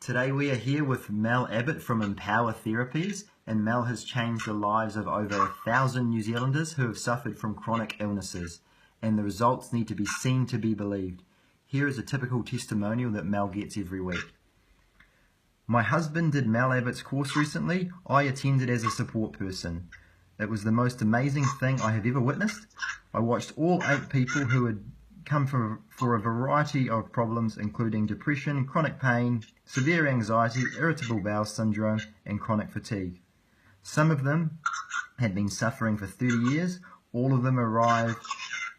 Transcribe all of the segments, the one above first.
Today we are here with Mel Abbott from Empower Therapies, and Mel has changed the lives of over 1,000 New Zealanders who have suffered from chronic illnesses, and the results need to be seen to be believed. Here is a typical testimonial that Mel gets every week. My husband did Mel Abbott's course recently. I attended as a support person. It was the most amazing thing I have ever witnessed. I watched all 8 people who had come for a variety of problems, including depression, chronic pain, severe anxiety, irritable bowel syndrome, and chronic fatigue. Some of them had been suffering for 30 years. All of them arrived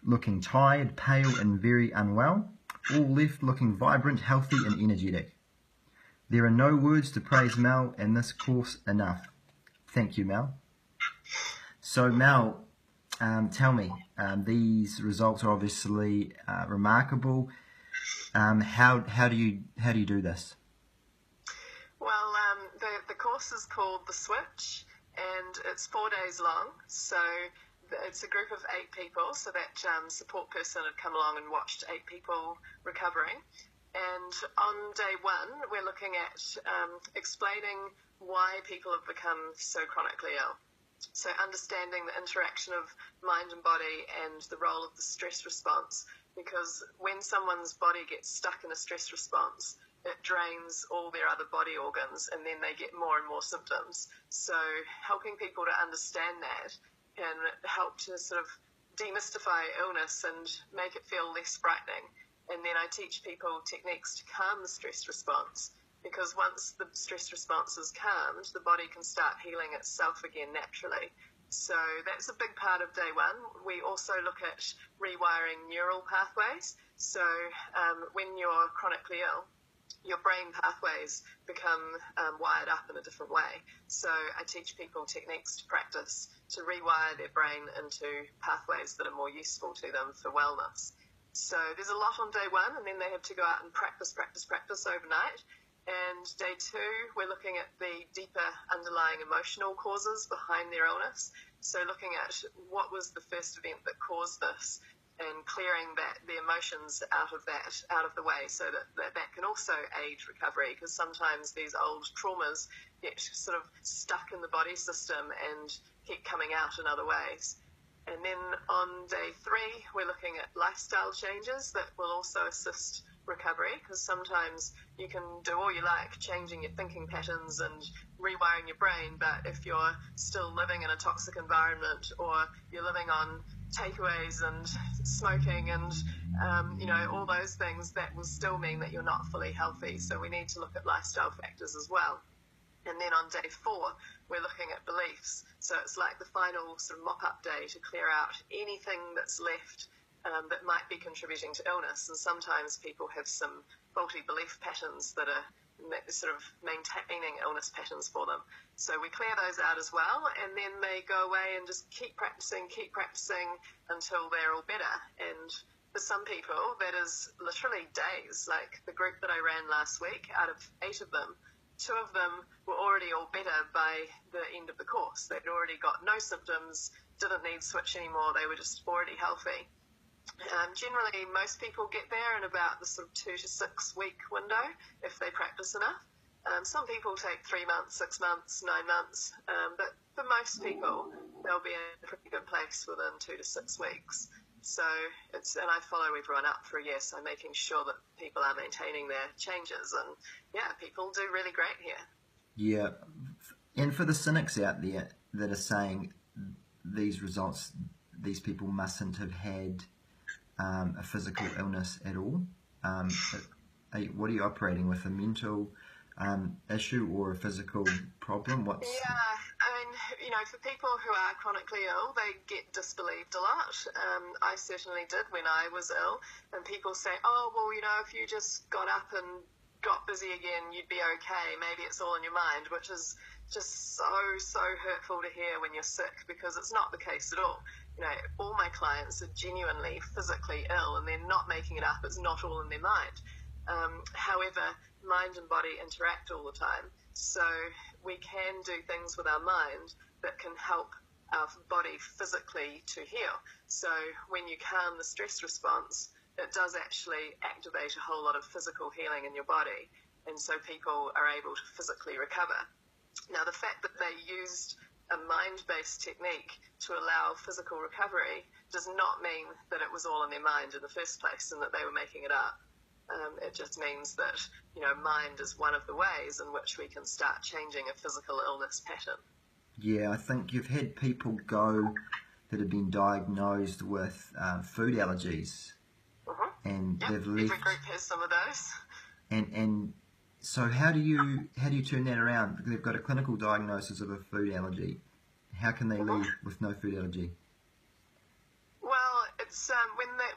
looking tired, pale, and very unwell. All left looking vibrant, healthy, and energetic. There are no words to praise Mel and this course enough. Thank you, Mel. So, Mel, tell me, these results are obviously remarkable. How do you do this? Well, the course is called The Switch, and it's 4 days long. So it's a group of 8 people. So that support person had come along and watched 8 people recovering. And on day 1, we're looking at explaining why people have become so chronically ill. So understanding the interaction of mind and body and the role of the stress response, because when someone's body gets stuck in a stress response, it drains all their other body organs and then they get more and more symptoms. So helping people to understand that can help to sort of demystify illness and make it feel less frightening. And then I teach people techniques to calm the stress response, because once the stress response is calmed, the body can start healing itself again naturally. So that's a big part of day 1. We also look at rewiring neural pathways. So when you're chronically ill, your brain pathways become wired up in a different way. So I teach people techniques to practice to rewire their brain into pathways that are more useful to them for wellness. So there's a lot on day 1, and then they have to go out and practice overnight. And day 2, we're looking at the deeper underlying emotional causes behind their illness. So looking at what was the first event that caused this and clearing the emotions out of the way, so that can also aid recovery, because sometimes these old traumas get sort of stuck in the body system and keep coming out in other ways. And then on day 3, we're looking at lifestyle changes that will also assist recovery, because sometimes you can do all you like changing your thinking patterns and rewiring your brain, but if you're still living in a toxic environment, or you're living on takeaways and smoking and all those things, that will still mean that you're not fully healthy. So we need to look at lifestyle factors as well. And then on day 4, we're looking at beliefs. So it's like the final sort of mop-up day to clear out anything that's left that might be contributing to illness. And sometimes people have some faulty belief patterns that are sort of maintaining illness patterns for them. So we clear those out as well, and then they go away and just keep practicing until they're all better. And for some people, that is literally days. Like the group that I ran last week, out of 8 of them, 2 of them were already all better by the end of the course. They'd already got no symptoms, didn't need switch anymore, they were just already healthy. Generally, most people get there in about the sort of 2 to 6 week window if they practice enough. Some people take 3 months, 6 months, 9 months, but for most people, they'll be in a pretty good place within 2 to 6 weeks. So and I follow everyone up for a year, so I'm making sure that people are maintaining their changes, and yeah, people do really great here. Yeah, and for the cynics out there that are saying these results, these people mustn't have had a physical illness at all. What are you operating with, a mental issue or a physical problem? For people who are chronically ill, they get disbelieved a lot. I certainly did when I was ill, and people say, oh, well, if you just got up and got busy again, you'd be okay. Maybe it's all in your mind, which is just so hurtful to hear when you're sick, because it's not the case at all. All my clients are genuinely physically ill, and they're not making it up. It's not all in their mind. However, mind and body interact all the time. So we can do things with our mind that can help our body physically to heal. So when you calm the stress response, it does actually activate a whole lot of physical healing in your body. and so people are able to physically recover. Now, the fact that they used a mind-based technique to allow physical recovery does not mean that it was all in their mind in the first place and that they were making it up. It just means that, mind is one of the ways in which we can start changing a physical illness pattern. Yeah, I think you've had people go that have been diagnosed with food allergies, and they've left. Every group has some of those. And so how do you turn that around? Because they've got a clinical diagnosis of a food allergy. How can they leave with no food allergy? Well, it's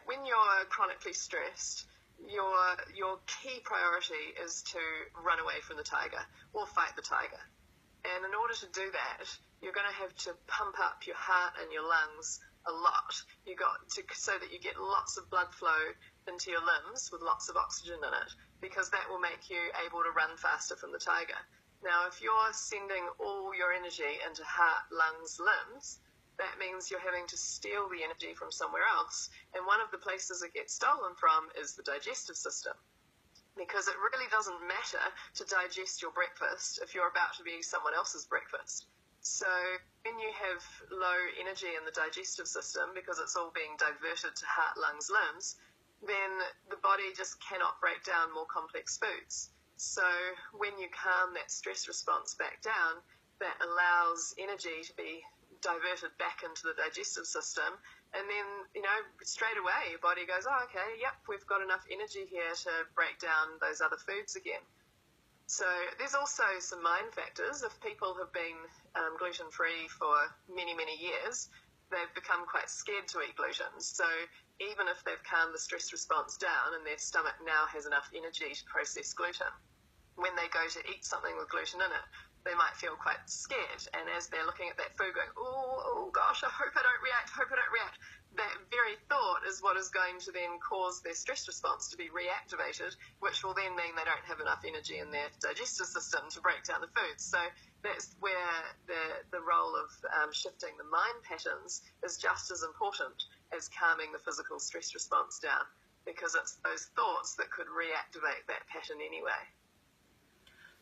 when you're chronically stressed, your key priority is to run away from the tiger or fight the tiger. And in order to do that, you're going to have to pump up your heart and your lungs a lot. So that you get lots of blood flow into your limbs with lots of oxygen in it, because that will make you able to run faster from the tiger. Now, if you're sending all your energy into heart, lungs, limbs, that means you're having to steal the energy from somewhere else. And one of the places it gets stolen from is the digestive system, because it really doesn't matter to digest your breakfast if you're about to be someone else's breakfast. So when you have low energy in the digestive system, because it's all being diverted to heart, lungs, limbs, then the body just cannot break down more complex foods. So when you calm that stress response back down, that allows energy to be diverted back into the digestive system, and then straight away your body goes, oh, okay, yep, we've got enough energy here to break down those other foods again. So there's also some mind factors. If people have been gluten-free for many, many years, they've become quite scared to eat gluten. So even if they've calmed the stress response down and their stomach now has enough energy to process gluten, when they go to eat something with gluten in it, they might feel quite scared. And as they're looking at that food going, oh gosh, I hope I don't react, that very thought is what is going to then cause their stress response to be reactivated, which will then mean they don't have enough energy in their digestive system to break down the foods. So that's where the role of shifting the mind patterns is just as important as calming the physical stress response down, because it's those thoughts that could reactivate that pattern anyway.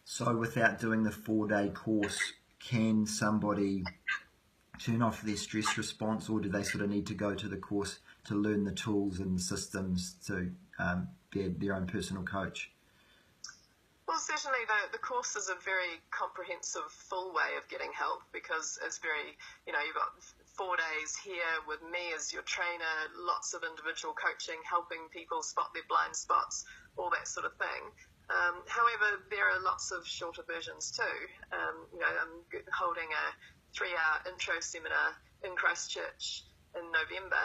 So without doing the 4-day course, can somebody turn off their stress response, or do they sort of need to go to the course to learn the tools and systems to be their own personal coach? Well, certainly the course is a very comprehensive, full way of getting help, because it's very, you've got 4 days here with me as your trainer, lots of individual coaching, helping people spot their blind spots, all that sort of thing. However, there are lots of shorter versions too. I'm holding a 3-hour intro seminar in Christchurch in November,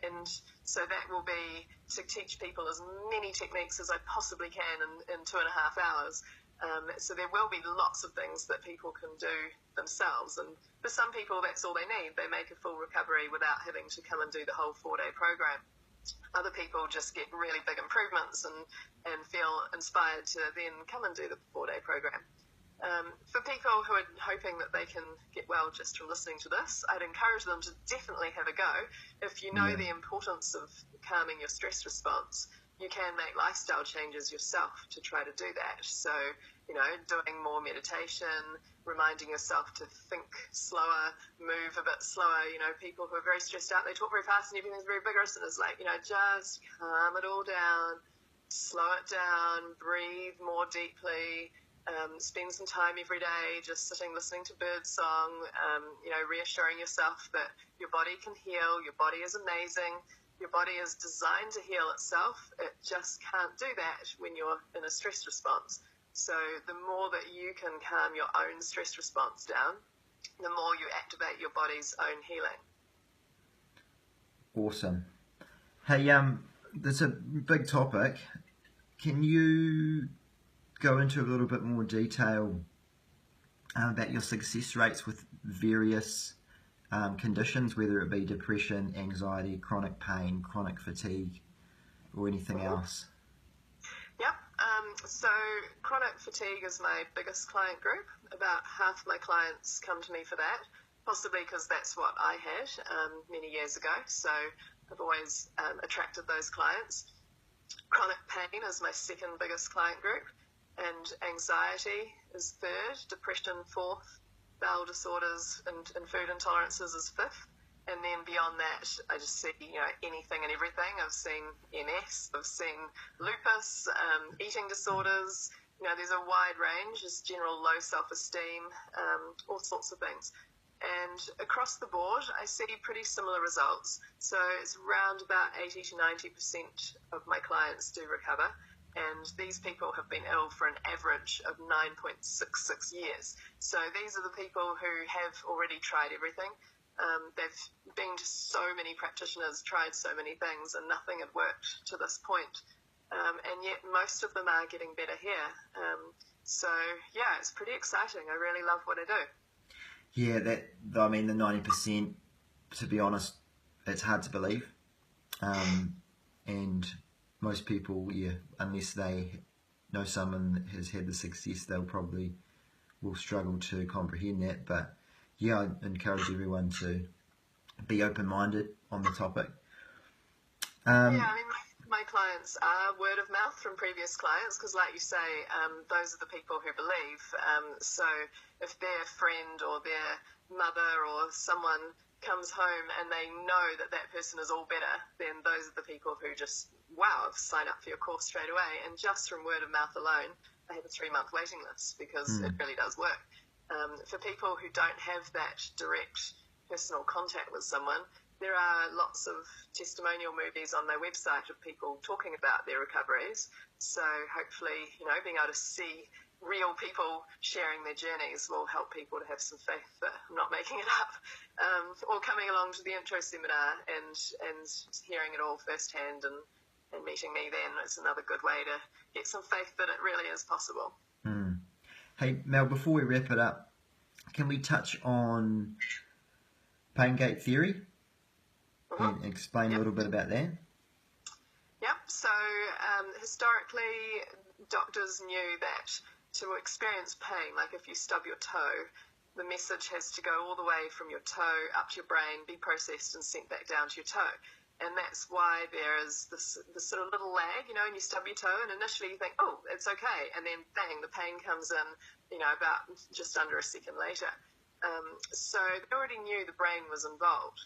and so that will be to teach people as many techniques as I possibly can in 2.5 hours. So there will be lots of things that people can do themselves, and for some people that's all they need. They make a full recovery without having to come and do the whole 4-day program. Other people just get really big improvements and feel inspired to then come and do the 4-day program. For people who are hoping that they can get well just from listening to this, I'd encourage them to definitely have a go. If you know the importance of calming your stress response, you can make lifestyle changes yourself to try to do that. So, doing more meditation, reminding yourself to think slower, move a bit slower. People who are very stressed out, they talk very fast and everything's very vigorous, and it's like, just calm it all down, slow it down, breathe more deeply, spend some time every day just sitting, listening to bird song, reassuring yourself that your body can heal, your body is amazing, your body is designed to heal itself. It just can't do that when you're in a stress response. So the more that you can calm your own stress response down, the more you activate your body's own healing. Awesome. Hey, that's a big topic. Can you go into a little bit more detail about your success rates with various conditions, whether it be depression, anxiety, chronic pain, chronic fatigue, or anything else? Yep. So chronic fatigue is my biggest client group. About half my clients come to me for that, possibly because that's what I had many years ago. So I've always attracted those clients. Chronic pain is my second biggest client group. and anxiety is third, depression fourth, bowel disorders and food intolerances is fifth. And then beyond that, I just see, anything and everything. I've seen MS, I've seen lupus, eating disorders. There's a wide range, just general low self-esteem, all sorts of things. And across the board, I see pretty similar results. So it's around about 80 to 90% of my clients do recover. And these people have been ill for an average of 9.66 years. So these are the people who have already tried everything. They've been to so many practitioners, tried so many things, and nothing had worked to this point. And yet most of them are getting better here. So, yeah, it's pretty exciting. I really love what I do. Yeah, the 90%, to be honest, it's hard to believe. And most people, unless they know someone has had the success, they'll probably will struggle to comprehend that. But yeah, I encourage everyone to be open-minded on the topic. My clients are word of mouth from previous clients because, like you say, those are the people who believe. So if their friend or their mother or someone comes home and they know that that person is all better, then those are the people who just, wow, I've signed up for your course straight away. And just from word of mouth alone, I have a 3-month waiting list because it really does work. For people who don't have that direct personal contact with someone, there are lots of testimonial movies on their website of people talking about their recoveries. So hopefully, being able to see real people sharing their journeys will help people to have some faith that I'm not making it up. Or coming along to the intro seminar and hearing it all firsthand and meeting me then is another good way to get some faith that it really is possible. Hey, Mel, before we wrap it up, can we touch on pain gate theory and explain a little bit about that? Yep. So historically, doctors knew that to experience pain, like if you stub your toe, the message has to go all the way from your toe up to your brain, be processed and sent back down to your toe. And that's why there is this sort of little lag, and you stub your toe and initially you think, oh, it's okay. And then bang, the pain comes in, about just under a second later. So they already knew the brain was involved.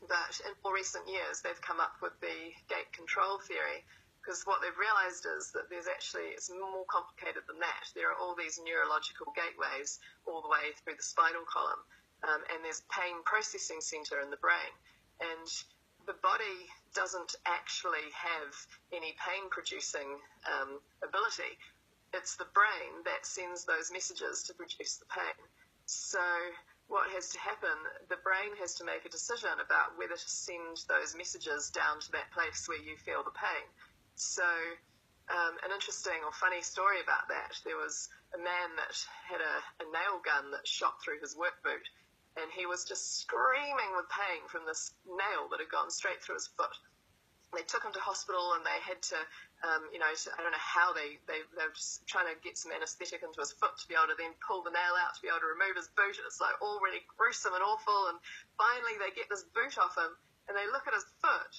But in more recent years, they've come up with the gate control theory because what they've realized is that it's more complicated than that. There are all these neurological gateways all the way through the spinal column. And there's pain processing center in the brain. And the body doesn't actually have any pain-producing ability. It's the brain that sends those messages to produce the pain. So what has to happen, the brain has to make a decision about whether to send those messages down to that place where you feel the pain. So an interesting or funny story about that, there was a man that had a nail gun that shot through his work boot. And he was just screaming with pain from this nail that had gone straight through his foot. They took him to hospital and they had to, I don't know how they were just trying to get some anesthetic into his foot to be able to then pull the nail out to be able to remove his boot. And it's like all really gruesome and awful. And finally they get this boot off him and they look at his foot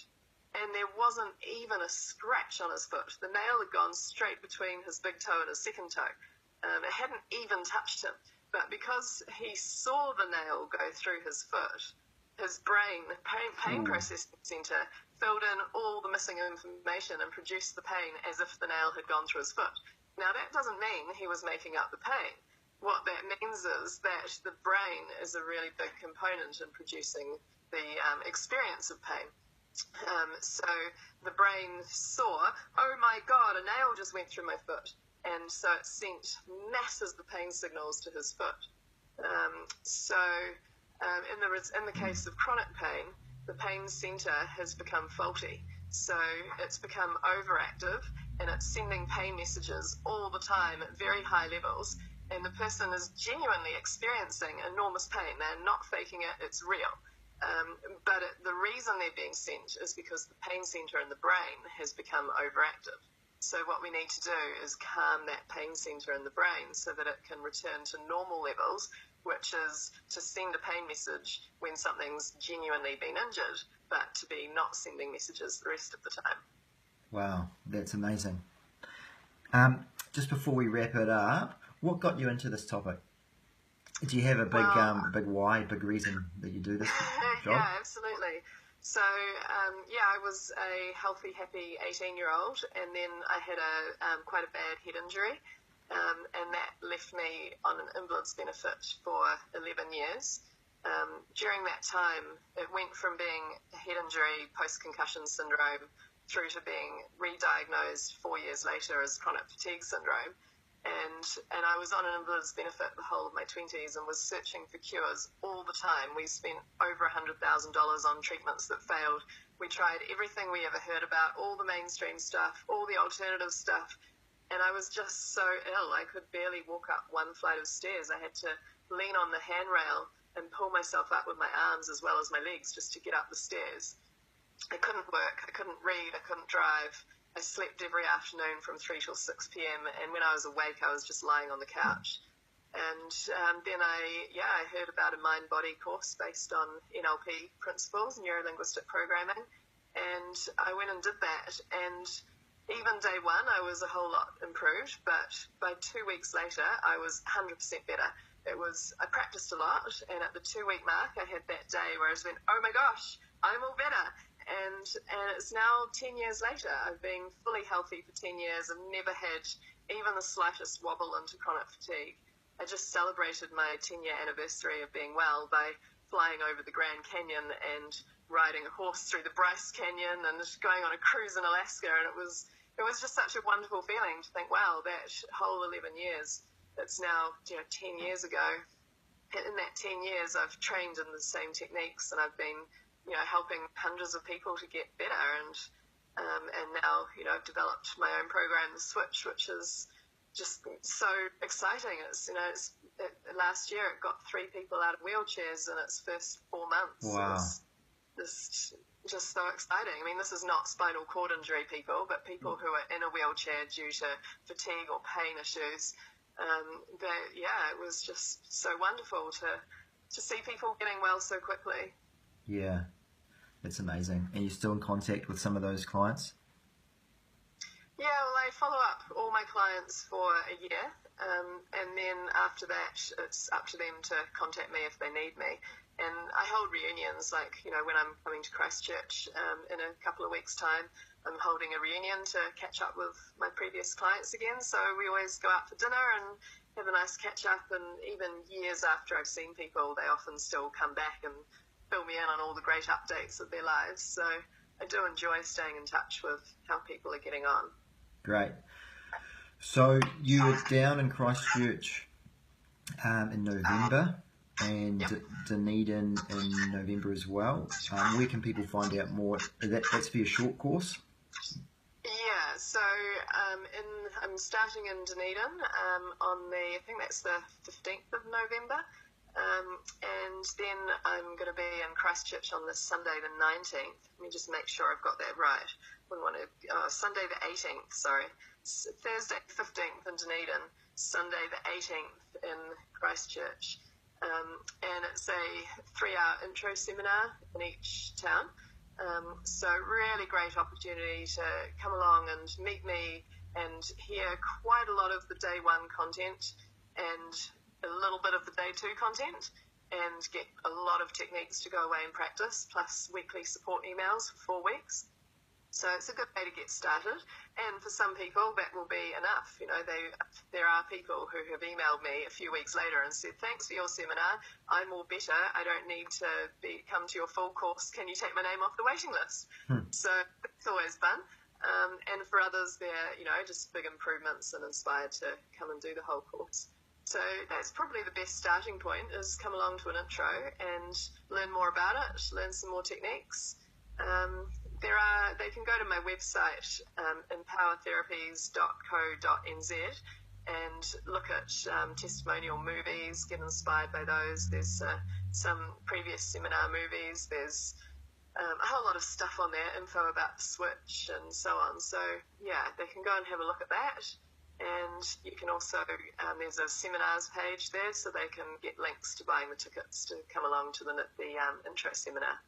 and there wasn't even a scratch on his foot. The nail had gone straight between his big toe and his second toe. It hadn't even touched him. But because he saw the nail go through his foot, his brain, pain processing center, filled in all the missing information and produced the pain as if the nail had gone through his foot. Now, that doesn't mean he was making up the pain. What that means is that the brain is a really big component in producing the experience of pain. So the brain saw, oh my God, a nail just went through my foot. And so it sent masses of pain signals to his foot. In the case of chronic pain, the pain center has become faulty. So it's become overactive and it's sending pain messages all the time at very high levels. And the person is genuinely experiencing enormous pain. They're not faking it, it's real. But the reason they're being sent is because the pain center in the brain has become overactive. So what we need to do is calm that pain center in the brain so that it can return to normal levels, which is to send a pain message when something's genuinely been injured, but to be not sending messages the rest of the time. Wow, that's amazing. just before we wrap it up, what got you into this topic? Do you have a big why, big reason that you do this job? Yeah, absolutely. So, I was a healthy, happy 18-year-old, and then I had quite a bad head injury, and that left me on an invalid's benefit for 11 years. During that time, it went from being a head injury, post-concussion syndrome, through to being re-diagnosed 4 years later as chronic fatigue syndrome. And I was on an invalid's benefit the whole of my 20s and was searching for cures all the time. We spent over $100,000 on treatments that failed. We tried everything we ever heard about, all the mainstream stuff, all the alternative stuff. And I was just so ill. I could barely walk up one flight of stairs. I had to lean on the handrail and pull myself up with my arms as well as my legs just to get up the stairs. I couldn't work. I couldn't read. I couldn't drive. I slept every afternoon from 3 till 6 p.m. and when I was awake, I was just lying on the couch. And then I heard about a mind-body course based on NLP principles, neuro-linguistic programming, and I went and did that. And even day one, I was a whole lot improved, but by 2 weeks later, I was 100% better. I practiced a lot, and at the 2-week mark, I had that day where I was went, oh my gosh, I'm all better. And it's now 10 years later. I've been fully healthy for 10 years. I've never had even the slightest wobble into chronic fatigue. I just celebrated my 10-year anniversary of being well by flying over the Grand Canyon and riding a horse through the Bryce Canyon and going on a cruise in Alaska. And it was just such a wonderful feeling to think, wow, that whole 11 years, it's now 10 years ago. And in that 10 years, I've trained in the same techniques, and I've been helping hundreds of people to get better, and now I've developed my own program, The Switch, which is just so exciting. Last year it got 3 people out of wheelchairs in its first 4 months. Wow. It's just so exciting. I mean, this is not spinal cord injury people, but people who are in a wheelchair due to fatigue or pain issues. It was just so wonderful to see people getting well so quickly. Yeah, that's amazing. And you're still in contact with some of those clients? Yeah, well, I follow up all my clients for a year, and then after that, it's up to them to contact me if they need me. And I hold reunions, when I'm coming to Christchurch in a couple of weeks' time, I'm holding a reunion to catch up with my previous clients again. So we always go out for dinner and have a nice catch-up, and even years after I've seen people, they often still come back and fill me in on all the great updates of their lives. So I do enjoy staying in touch with how people are getting on. Great. So you were down in Christchurch in November, and Dunedin in November as well. Where can people find out more? That's for your short course? Yeah, so I'm starting in Dunedin on I think that's the 15th of November. And then I'm going to be in Christchurch on this Sunday the 19th. Let me just make sure I've got that right. Sunday the 18th, sorry. Thursday 15th in Dunedin, Sunday the 18th in Christchurch. And it's a 3-hour intro seminar in each town. So really great opportunity to come along and meet me and hear quite a lot of the day one content and a little bit of the day 2 content, and get a lot of techniques to go away and practice, plus weekly support emails for 4 weeks. So it's a good way to get started, and for some people that will be enough. There are people who have emailed me a few weeks later and said, thanks for your seminar, I'm all better, I don't need to come to your full course, can you take my name off the waiting list? So it's always fun. And for others, they're just big improvements and inspired to come and do the whole course. So that's probably the best starting point, is come along to an intro and learn more about it, learn some more techniques. They can go to my website, empowertherapies.co.nz, and look at testimonial movies, get inspired by those. There's some previous seminar movies. There's a whole lot of stuff on there, info about the Switch and so on. So yeah, they can go and have a look at that. And you can also, there's a seminars page there, so they can get links to buying the tickets to come along to the intro seminar.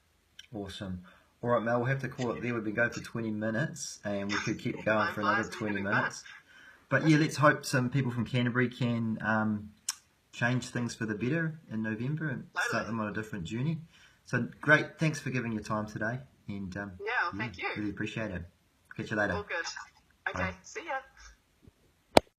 Awesome. All right, Mel, we'll have to call it there. We've been going for 20 minutes, and we could keep going for another 20 minutes. But yeah, let's hope some people from Canterbury can change things for the better in November and start them on a different journey. So great, thanks for giving your time today, and Thank you. really appreciate it. Catch you later. All good. Okay, Bye. see ya.